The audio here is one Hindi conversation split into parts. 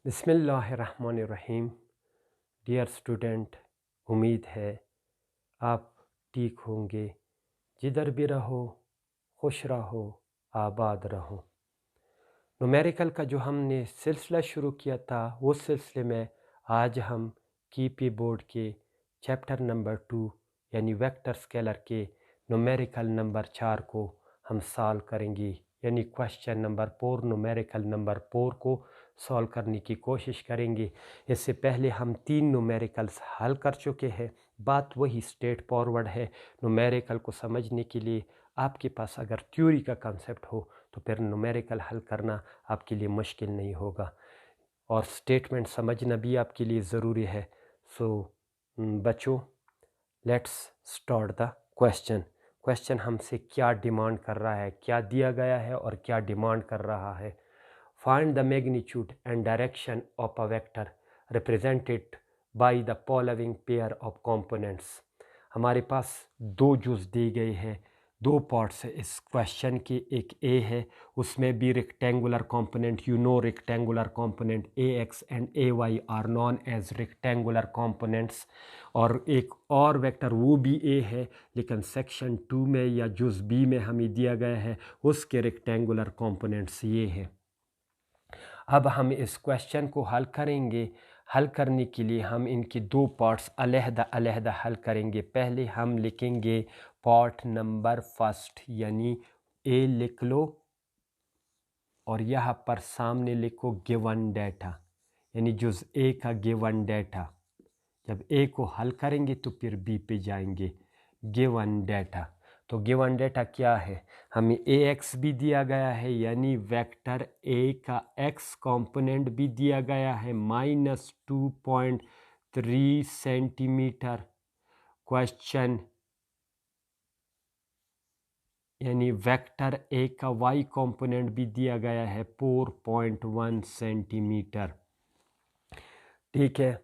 बिस्मिल्लाहिर्रहमानिर्रहीम। डियर स्टूडेंट, उम्मीद है आप ठीक होंगे। जिधर भी रहो खुश रहो, आबाद रहो। न्यूमेरिकल का जो हमने सिलसिला शुरू किया था, उस सिलसिले में आज हम कीपी बोर्ड के चैप्टर नंबर 2 यानी वेक्टर स्केलर के न्यूमेरिकल नंबर 4 को हम सॉल्व करेंगे, यानी क्वेश्चन नंबर 4 न्यूमेरिकल नंबर 4 को सॉल्व करने की कोशिश करेंगे। इससे पहले हम 3 न्यूमेरिकल्स हल कर चुके हैं। बात वही स्ट्रेट फॉरवर्ड है। न्यूमेरिकल को समझने के लिए आपके पास अगर थ्योरी का कंसेप्ट हो तो फिर न्यूमेरिकल हल करना आपके लिए मुश्किल नहीं होगा, और स्टेटमेंट समझना भी आपके लिए ज़रूरी है। सो बच्चों, लेट्स स्टार्ट द क्वेश्चन हमसे क्या डिमांड कर रहा है, क्या दिया गया है और क्या डिमांड कर रहा है। Find the magnitude and direction of a vector represented by the following pair of components. हमारे पास दो जुज़ दिए गए हैं, दो पार्ट्स है इस क्वेश्चन के। एक ए है, उसमें भी rectangular component, rectangular component A X and A Y are known as rectangular components. और एक और वेक्टर वो भी ए है, लेकिन सेक्शन 2 में या जुज़ बी में हमें दिया गया है, उसके रेक्टेंगुलर कंपोनेंट्स ये है। अब हम इस क्वेश्चन को हल करेंगे। हल करने के लिए हम इनके दो पार्ट्स अलहदा अलहदा हल करेंगे। पहले हम लिखेंगे पार्ट नंबर फर्स्ट, यानी ए लिख लो और यहाँ पर सामने लिखो गिवन डेटा, यानी जुज़ ए का गिवन डेटा। जब ए को हल करेंगे तो फिर बी पे जाएंगे। गिवन डेटा, तो गिवन डेटा क्या है, हमें ए एक्स भी दिया गया है, यानी वेक्टर ए का एक्स कंपोनेंट भी दिया गया है -2.3 सेंटीमीटर। क्वेश्चन यानी वेक्टर ए का वाई कंपोनेंट भी दिया गया है 4.1 सेंटीमीटर। ठीक है,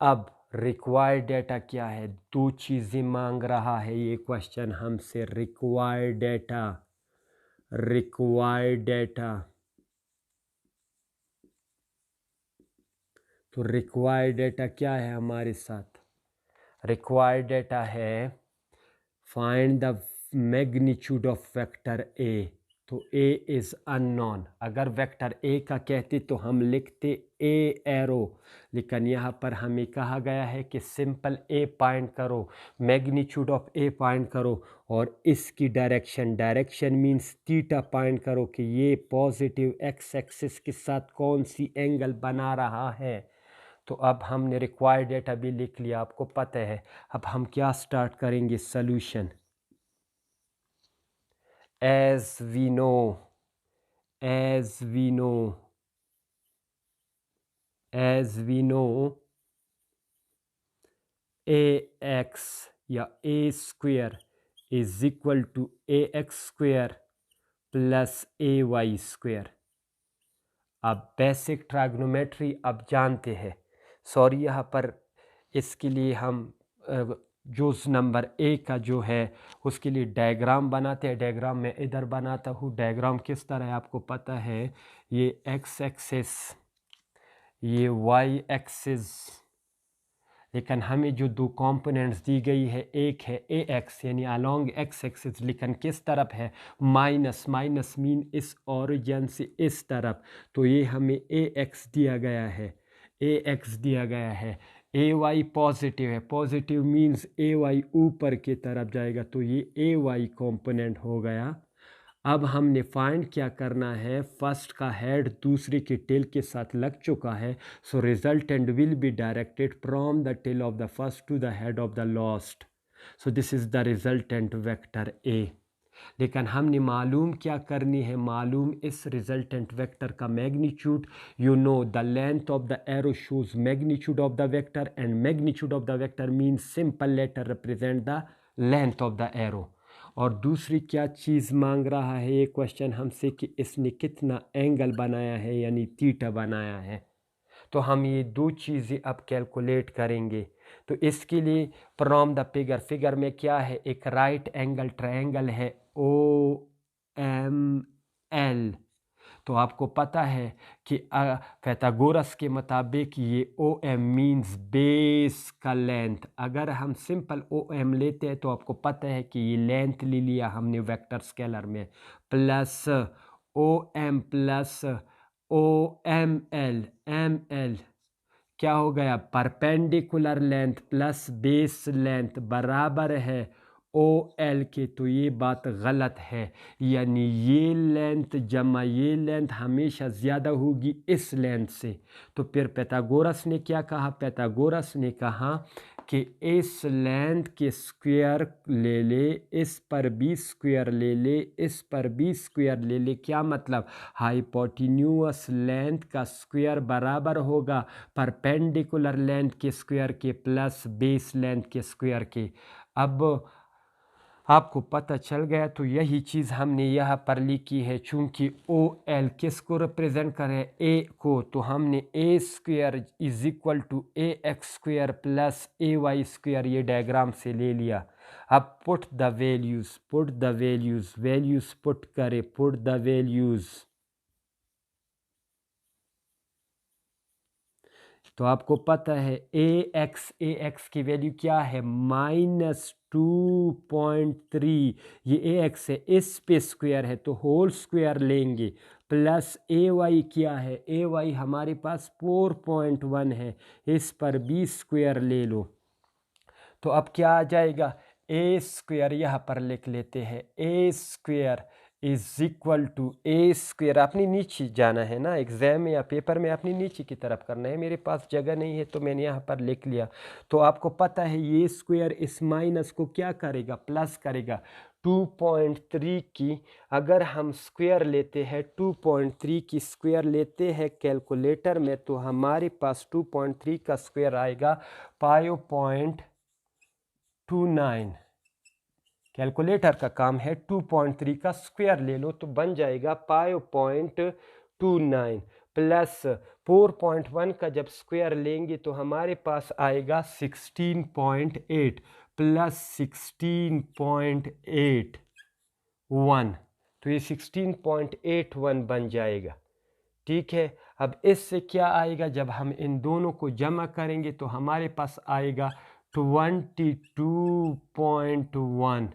अब रिक्वायर्ड डेटा क्या है, दो चीज़ें मांग रहा है ये क्वेश्चन हमसे। रिक्वायर्ड डेटा, तो रिक्वायर्ड डेटा क्या है हमारे साथ। रिक्वायर्ड डेटा है find the magnitude of vector ए। तो ए इज़ अननोन। अगर वेक्टर ए का कहते तो हम लिखते ए एरो, लेकिन यहाँ पर हमें कहा गया है कि सिंपल ए पॉइंट करो, मैग्नीट्यूड ऑफ ए पॉइंट करो, और इसकी डायरेक्शन मींस थीटा पॉइंट करो कि ये पॉजिटिव एक्स एक्सिस के साथ कौन सी एंगल बना रहा है। तो अब हमने रिक्वायर्ड डेटा भी लिख लिया, आपको पता है। अब हम क्या स्टार्ट करेंगे, solution. as we know ax या a square is equal to ax square plus ay square. अब बेसिक ट्राग्नोमेट्री अब जानते हैं। सॉरी, यहाँ पर इसके लिए हम जुज़ नंबर ए का जो है उसके लिए डायग्राम बनाते हैं। डायग्राम मैं इधर बनाता हूँ। डायग्राम किस तरह है आपको पता है, ये एक्स एक्सिस, ये वाई एक्सिस, लेकिन हमें जो दो कंपोनेंट्स दी गई है, एक है ए एक्स यानी अलोंग एक्स एक्सिस, लेकिन किस तरफ है, माइनस मीन इस ओरिजिन से इस तरफ। तो ये हमें ए एक्स दिया गया है, ए वाई पॉजिटिव है, पॉजिटिव मीन्स ए वाई ऊपर की तरफ जाएगा, तो ये ए वाई कॉम्पोनेंट हो गया। अब हमने फाइंड क्या करना है, फर्स्ट का हेड दूसरे के टेल के साथ लग चुका है, so resultant will be directed from the tail of the first to the head of the last. So this is the resultant vector A. लेकिन हमने मालूम क्या करनी है, मालूम इस रिजल्टेंट वेक्टर का magnitude. You know the length of the arrow shows magnitude of the vector, and magnitude of the vector means simple letter represent the length of the arrow. और दूसरी क्या चीज़ मांग रहा है ये क्वेश्चन हमसे कि इसने कितना एंगल बनाया है, यानी थीटा बनाया है। तो हम ये दो चीज़ें अब कैलकुलेट करेंगे। तो इसके लिए फ्रॉम द फिगर में क्या है, एक राइट एंगल ट्रायंगल है ओ एम एल। तो आपको पता है कि पैथागोरस के मुताबिक ये ओ एम मीन्स बेस का लेंथ। अगर हम सिंपल ओ एम लेते हैं तो आपको पता है कि ये लेंथ ले लिया हमने वेक्टर स्केलर में, plus O M plus O M L क्या हो गया, perpendicular length plus base length बराबर है ओ एल के। तो ये बात गलत है, यानी ये लेंथ जमा ये लेंथ हमेशा ज़्यादा होगी इस लेंथ से। तो फिर पैथागोरस ने क्या कहा, पैथागोरस ने कहा कि इस लेंथ के स्क्वायर ले ले, इस पर भी स्क्वायर ले ले, इस पर भी स्क्वायर ले ले। क्या मतलब, हाइपोटेन्यूअस लेंथ का स्क्वायर बराबर होगा परपेंडिकुलर लेंथ के स्क्वायर के प्लस बेस लेंथ के स्क्वायर के। अब आपको पता चल गया। तो यही चीज़ हमने यहाँ पर लिखी है, चूँकि ओ एल किसको रिप्रेजेंट करे, ए को, तो हमने A square is equal to A X square plus A Y square ये डायग्राम से ले लिया। अब put the values values put करे, पुट द वैल्यूज़। तो आपको पता है ए एक्स की वैल्यू क्या है, -2.3। ये ए एक्स है, इस पे स्क्वायर है तो होल स्क्वायर लेंगे, प्लस ए वाई क्या है, ए वाई हमारे पास 4.1 है, इस पर भी स्क्वायर ले लो। तो अब क्या आ जाएगा, ए स्क्वायर यहाँ पर लिख लेते हैं, A square is equal to A square. अपनी नीचे जाना है ना, एग्जाम में या पेपर में अपनी नीचे की तरफ करना है। मेरे पास जगह नहीं है तो मैंने यहाँ पर लिख लिया। तो आपको पता है ये स्क्वायर इस माइनस को क्या करेगा, प्लस करेगा। 2.3 की अगर हम स्क्वायर लेते हैं, 2.3 की स्क्वायर लेते हैं कैलकुलेटर में, तो हमारे पास 2.3 का स्क्वायर आएगा 5.29। कैलकुलेटर का काम है, 2.3 का स्क्वायर ले लो तो बन जाएगा 5.29 प्लस 4.1 का जब स्क्वायर लेंगे तो हमारे पास आएगा 16.8 प्लस 16.81। तो ये 16.81 बन जाएगा। ठीक है, अब इससे क्या आएगा, जब हम इन दोनों को जमा करेंगे तो हमारे पास आएगा 22.1।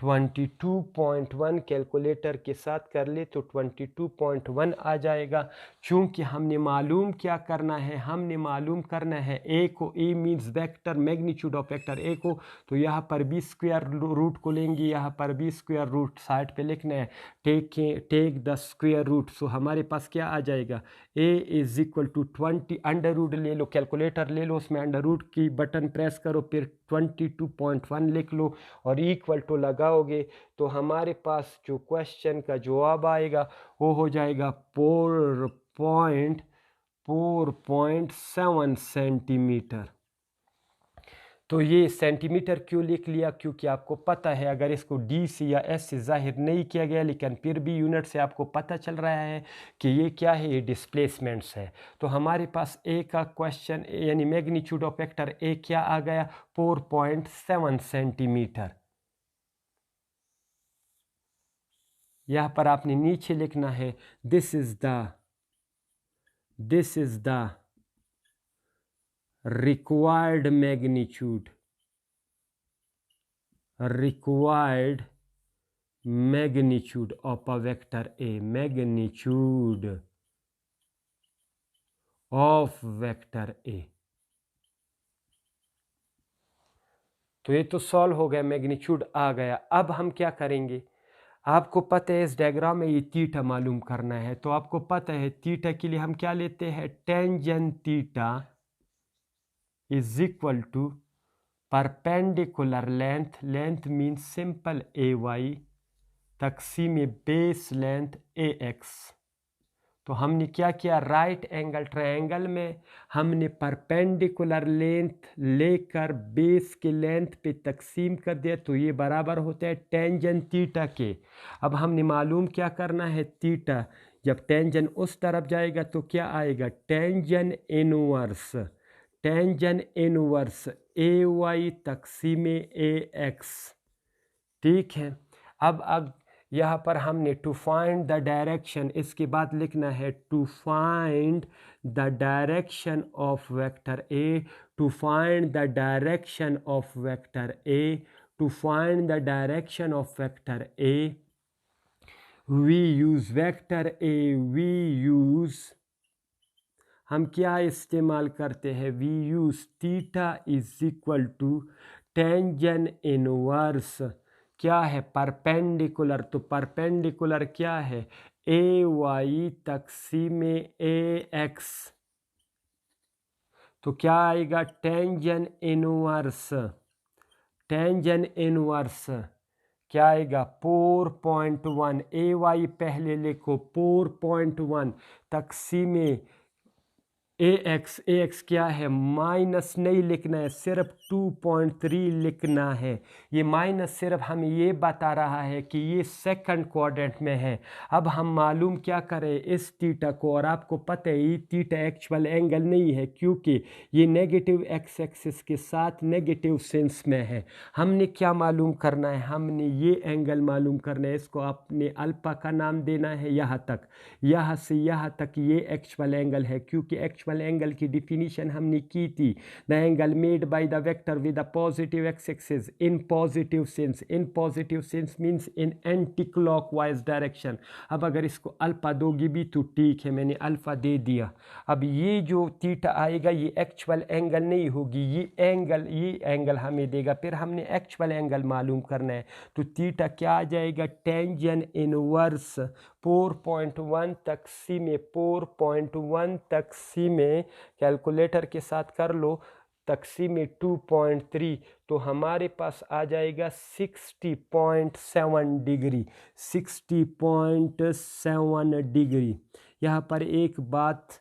22.1 कैलकुलेटर के साथ कर ले तो 22.1 आ जाएगा। चूँकि हमने मालूम क्या करना है, हमने मालूम करना है ए को, A means vector magnitude of vector A को, तो यहाँ पर भी स्क्वायर रूट को लेंगे, यहाँ पर भी स्क्वायर रूट साइड पे लिखना है, take the square root. So हमारे पास क्या आ जाएगा, A is equal to 20, under root ले लो, कैलकुलेटर ले लो, उसमें अंडर रूट की बटन प्रेस करो, फिर 22.1 लिख लो और इक्वल टू लगाओगे तो हमारे पास जो क्वेश्चन का जवाब आएगा वो हो जाएगा 4.7 सेंटीमीटर। तो ये सेंटीमीटर क्यों लिख लिया, क्योंकि आपको पता है अगर इसको डी से या एस से जाहिर नहीं किया गया, लेकिन फिर भी यूनिट से आपको पता चल रहा है कि ये क्या है, ये डिस्प्लेसमेंट्स है। तो हमारे पास ए का क्वेश्चन यानी मैग्नीट्यूड ऑफ वेक्टर ए क्या आ गया, 4.7 सेंटीमीटर। यहाँ पर आपने नीचे लिखना है, this is the required magnitude of a vector A, magnitude of vector A। तो ये तो सॉल्व हो गया, मैग्नीट्यूड आ गया। अब हम क्या करेंगे, आपको पता है इस डायग्राम में ये थीटा मालूम करना है, तो आपको पता है थीटा के लिए हम क्या लेते हैं, tangent theta is equal to perpendicular length means simple A Y तकसीम बेस लेंथ ए एक्स। तो हमने क्या किया, राइट एंगल ट्रायंगल में हमने परपेंडिकुलर लेंथ लेकर बेस के लेंथ पे तकसीम कर दिया, तो ये बराबर होता है टेंजेंट थीटा के। अब हमने मालूम क्या करना है, थीटा जब टेंजेंट उस तरफ जाएगा तो क्या आएगा, टेंजेंट इनवर्स ए वाई तकसीम ए एक्स। ठीक है, अब यहाँ पर हमने टू फाइंड द डायरेक्शन, इसके बाद लिखना है to find the direction of vector A, to find the direction of vector A, to find the direction of vector A we use vector A, we use, हम क्या इस्तेमाल करते हैं, we use theta is equal to tangent inverse, क्या है, परपेंडिकुलर, तो परपेंडिकुलर क्या है, ए वाई तक़सीम ए एक्स, तो क्या आएगा टेंजन इनवर्स, टेंजन इनवर्स क्या आएगा 4.1, ए वाई पहले लिखो 4.1 तक़सीम ए एक्स क्या है, माइनस नहीं लिखना है, सिर्फ 2.3 लिखना है। ये माइनस सिर्फ हमें ये बता रहा है कि ये सेकंड क्वाड्रेंट में है। अब हम मालूम क्या करें इस थीटा को, और आपको पता है ये थीटा एक्चुअल एंगल नहीं है क्योंकि ये नेगेटिव एक्स एक्सिस के साथ नेगेटिव सेंस में है। हमने क्या मालूम करना है, हमने ये एंगल मालूम करना है, इसको आपने अल्फा का नाम देना है। यहाँ तक, यहाँ से यहाँ तक ये एक्चुअल एंगल है क्योंकि एक्चुअल एंगल की डिफिनीशन हमने की थी, the angle made by the vector with a positive x axis in positive sense, in positive sense means in anti clockwise direction. अब अगर इसको अल्फा दोगी भी तो ठीक है, मैंने अल्फा दे दिया। अब ये जो थीटा आएगा ये एक्चुअल एंगल नहीं होगी, ये एंगल हमें देगा, फिर हमने एक्चुअल एंगल मालूम करना है। तो थीटा क्या आ जाएगा, टेंजन इनवर्स 4.1 तक़सीम 4.1 तक़सीम कैलकुलेटर के साथ कर लो तक़सीम 2.3, तो हमारे पास आ जाएगा 60.7 डिग्री, 60.7 डिग्री। यहाँ पर एक बात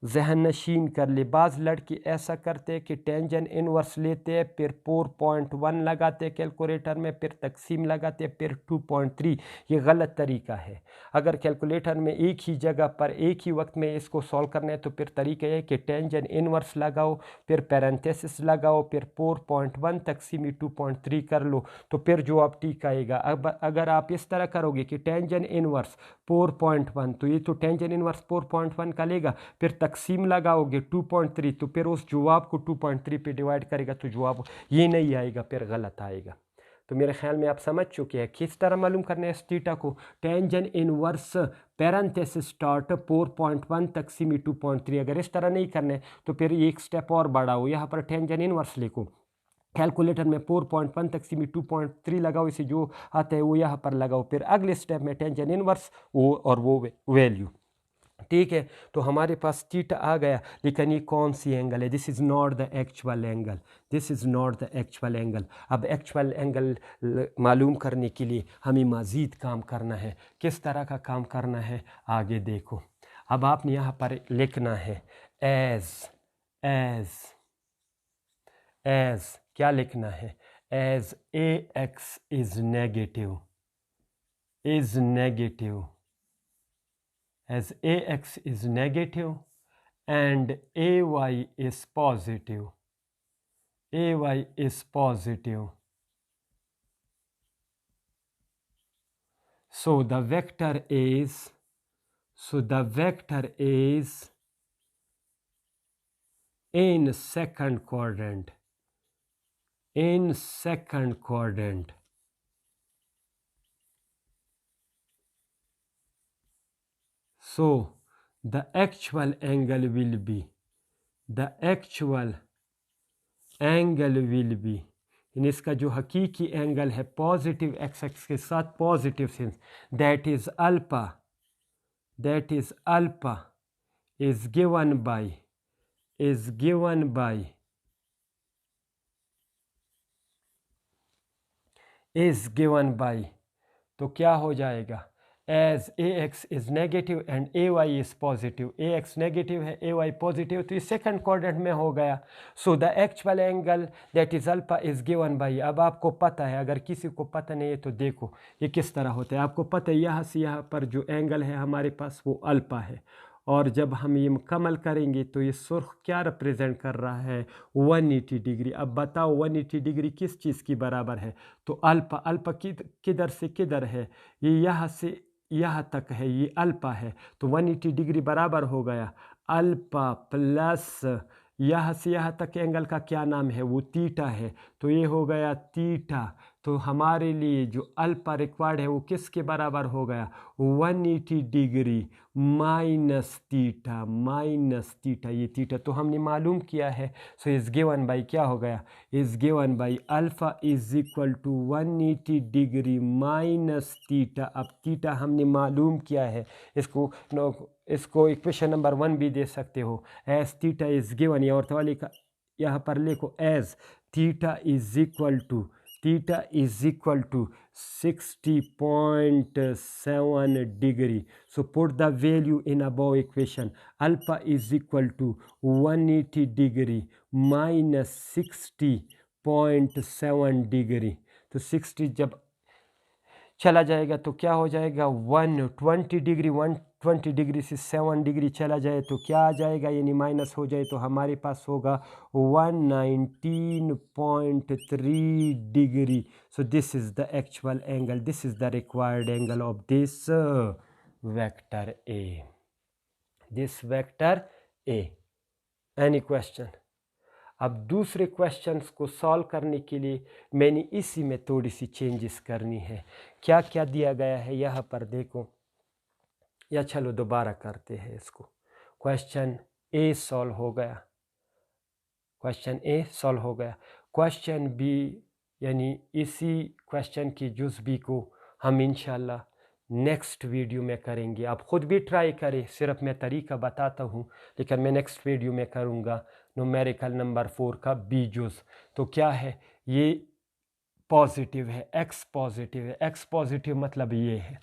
जहन नशीन कर ले, बाज़ लड़के ऐसा करते हैं कि टेंजन इनवर्स लेते हैं फिर 4.1 लगाते हैं कैलकुलेटर में, फिर तक़सीम लगाते हैं, फिर 2.3। ये गलत तरीका है। अगर कैलकुलेटर में एक ही जगह पर एक ही वक्त में इसको सॉल्व करना है तो फिर तरीका है कि टेंजन इनवर्स लगाओ, फिर पैरेंथेसिस लगाओ, फिर 4.1 तक़सीम 2.3 कर लो, तो फिर जो आप ठीक आएगा। अब अगर आप इस तरह करोगे कि टेंजन इनवर्स 4.1, तो ये तो टेंजन इनवर्स 4.1 का लेगा, फिर तक़सीम लगाओगे 2.3, तो फिर उस जवाब को 2.3 पे डिवाइड करेगा, तो जवाब ये नहीं आएगा, फिर गलत आएगा। तो मेरे ख्याल में आप समझ चुके हैं किस तरह मालूम करना है इस थीटा को। टेंजन इनवर्स पैरेंथेसिस स्टार्ट 4.1 तक़सीम 2.3, अगर इस तरह नहीं करना है तो फिर एक स्टेप और बढ़ाओ, यहाँ पर टेंजन इनवर्स लिखो, कैलकुलेटर में 4.1 तक़सीम 2.3 लगाओ, इसे जो आता है वो यहाँ पर लगाओ, फिर अगले स्टेप में टेंजन इनवर्स वो और वो वैल्यू, ठीक है। तो हमारे पास थीटा आ गया, लेकिन ये कौन सी एंगल है, this is not the actual angle, this is not the actual angle. अब एक्चुअल एंगल मालूम करने के लिए हमें मज़ीद काम करना है। किस तरह का काम करना है आगे देखो। अब आपने यहाँ पर लिखना है एज क्या लिखना है, as A X is negative, as ax is negative and ay is positive, so the vector is in second quadrant, so the actual angle will be इन इसका जो हकीकी एंगल है पॉजिटिव एक्स एक्स के साथ positive sense, that is alpha is given by तो क्या हो जाएगा, as A X is negative and A Y is positive, A X negative है ए वाई पॉजिटिव, तो ये सेकंड क्वाड्रेंट में हो गया। So the actual angle that is alpha is given by, अब आपको पता है, अगर किसी को पता नहीं है तो देखो ये किस तरह होता है। आपको पता है यहाँ से यहाँ पर जो एंगल है हमारे पास वो अल्फा है, और जब हम ये मुकम्मल करेंगे तो ये सुर्ख क्या रिप्रेजेंट कर रहा है 180 डिग्री। अब बताओ 180 डिग्री किस चीज़ की बराबर है? तो अल्फा, अल्फा किधर से किधर है? ये यहाँ से यहाँ तक है, ये अल्फा है। तो 180 डिग्री बराबर हो गया अल्फा प्लस यहाँ से यहाँ तक एंगल का क्या नाम है? वो थीटा है। तो ये हो गया थीटा। तो हमारे लिए जो अल्फा रिक्वायर्ड है वो किसके बराबर हो गया? 180 डिग्री माइनस थीटा, ये थीटा तो हमने मालूम किया है। सो इज़ गिवन बाई क्या हो गया? Is given by alpha is equal to 180 degree minus theta. अब थीटा हमने मालूम किया है, इसको इक्वेशन नंबर 1 भी दे सकते हो। एज थीटा इज़ गिवन, या और वाले का यहाँ पर लिखो as theta is equal to 60.7 degree. So put the value in above equation. Alpha is equal to 180 degree minus 60.7 degree. तो 60 जब चला जाएगा तो क्या हो जाएगा? 120 डिग्री, 120 डिग्री से 7 डिग्री चला जाए तो क्या आ जाएगा? यानी माइनस हो जाए तो हमारे पास होगा 119.3 degree. So this is the actual angle, this is the required angle of this vector A, this vector A. Any question? अब दूसरे क्वेश्चंस को सॉल्व करने के लिए मैंने इसी में थोड़ी सी चेंजेस करनी है। क्या क्या दिया गया है यहाँ पर देखो, या चलो दोबारा करते हैं इसको। क्वेश्चन ए सॉल्व हो गया, क्वेश्चन ए सॉल्व हो गया। क्वेश्चन बी, यानी इसी क्वेश्चन की जुज़ बी को हम इंशाल्लाह नेक्स्ट वीडियो में करेंगे। आप ख़ुद भी ट्राई करें, सिर्फ मैं तरीका बताता हूँ, लेकिन मैं नेक्स्ट वीडियो में करूँगा न्यूमेरिकल नंबर 4 का बी जुज़। तो क्या है? ये पॉजिटिव है, एक्स पॉजिटिव है, एक्स पॉजिटिव मतलब ये है,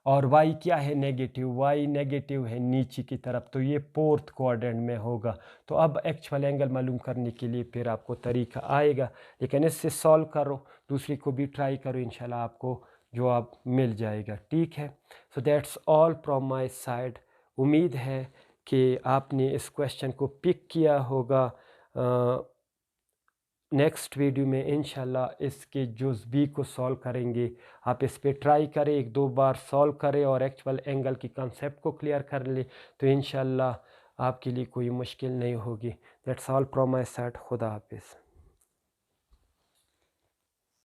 और वाई क्या है? नेगेटिव, वाई नेगेटिव है नीचे की तरफ, तो ये फोर्थ क्वाड्रेंट में होगा। तो अब एक्चुअल एंगल मालूम करने के लिए फिर आपको तरीका आएगा, लेकिन इससे सॉल्व करो, दूसरी को भी ट्राई करो, इंशाल्लाह आपको जवाब मिल जाएगा। ठीक है? So that's all from my side. उम्मीद है कि आपने इस क्वेश्चन को पिक किया होगा। नेक्स्ट वीडियो में इंशाल्लाह इसके जुज़ बी को सॉल्व करेंगे। आप इस पे ट्राई करें, 1-2 बार सॉल्व करें और एक्चुअल एंगल की कंसेप्ट को क्लियर कर लें, तो इंशाल्लाह आपके लिए कोई मुश्किल नहीं होगी। That's all from my side. खुदा हाफिज़।